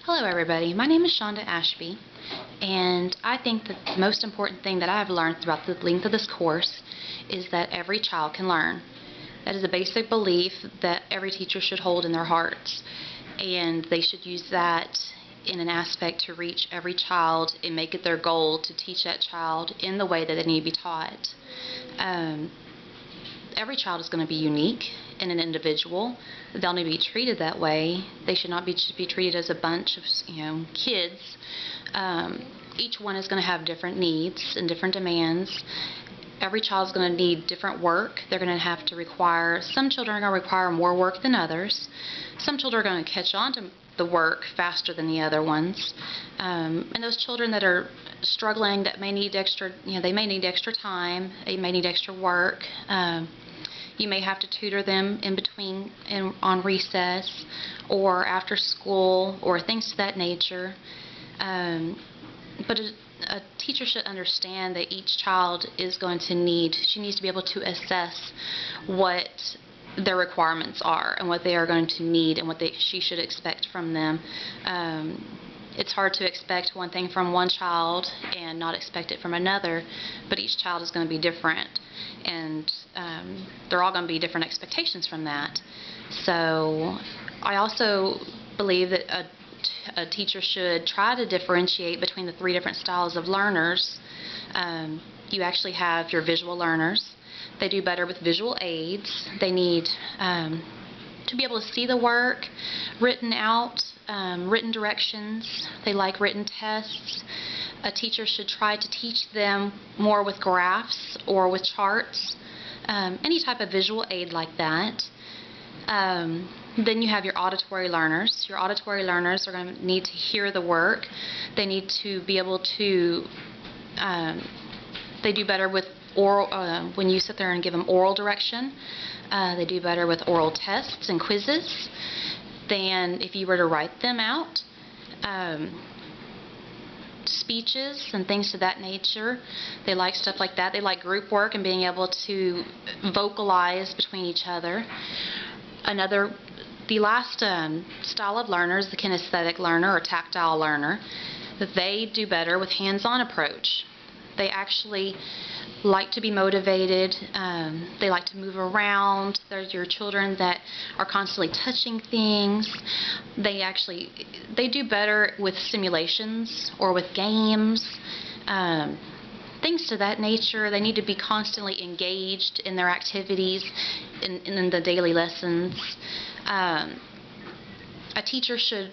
Hello everybody, my name is Shonda Ashby, and I think that the most important thing that I've learned throughout the length of this course is that every child can learn. That is a basic belief that every teacher should hold in their hearts, and they should use that in an aspect to reach every child and make it their goal to teach that child in the way that they need to be taught. Every child is going to be unique and an individual. They'll need to be treated that way. They should not be treated as a bunch of kids. Each one is going to have different needs and different demands. Every child is going to need different work. They're going to have to require, some children are going to require more work than others. Some children are going to catch on to the work faster than the other ones. And those children that are struggling, that may need extra, they may need extra time, they may need extra work. You may have to tutor them in between on recess or after school or things to that nature. But a teacher should understand that each child is going to need, she needs to be able to assess what their requirements are and what they are going to need and what she should expect from them. It's hard to expect one thing from one child and not expect it from another, but each child is going to be different, and they're all going to be different expectations from that. So I also believe that a teacher should try to differentiate between the three different styles of learners. You actually have your visual learners. They do better with visual aids. They need to be able to see the work written out, written directions. They like written tests. A teacher should try to teach them more with graphs or with charts, any type of visual aid like that. Then you have your auditory learners. Your auditory learners are going to need to hear the work. They need to be able to, they do better with oral, when you sit there and give them oral direction. They do better with oral tests and quizzes than if you were to write them out. Speeches and things of that nature, they like stuff like that. They like group work and being able to vocalize between each other. The last style of learner is the kinesthetic learner or tactile learner. They do better with hands-on approach. They actually like to be motivated. They like to move around. They're your children that are constantly touching things. They do better with simulations or with games, things to that nature. They need to be constantly engaged in their activities, in the daily lessons. A teacher should